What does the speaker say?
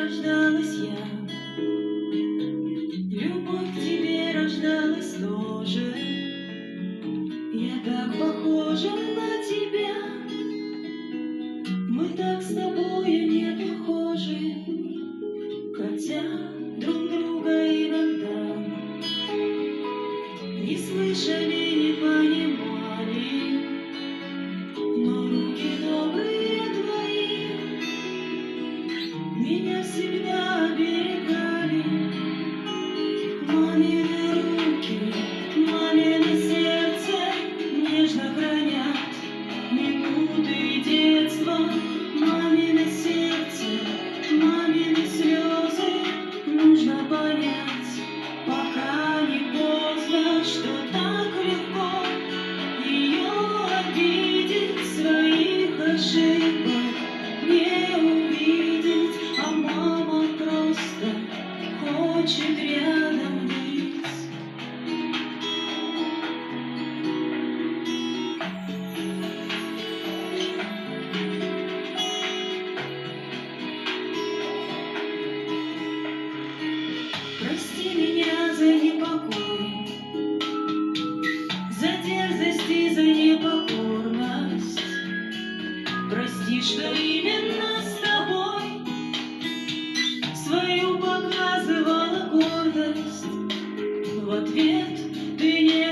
рождалась я, любовь к тебе рождалась тоже. Я так похожа на тебя, мы так с тобою не похожи, хотя друг друга иногда не слышали, не понимали, но руки добрые твои меня всегда оберегали. Мамины руки, мамино сердце нежно хранят минуты детства. Мамино сердце, мамины слезы нужно понять, пока не поздно, что так легко ее обидеть, своих ошибок не увидеть, а мама просто хочет рядом быть. Прости меня за непокой, за дерзость и за непокорность. Прости, что именно с тобой свою показывала гордость. В ответ ты не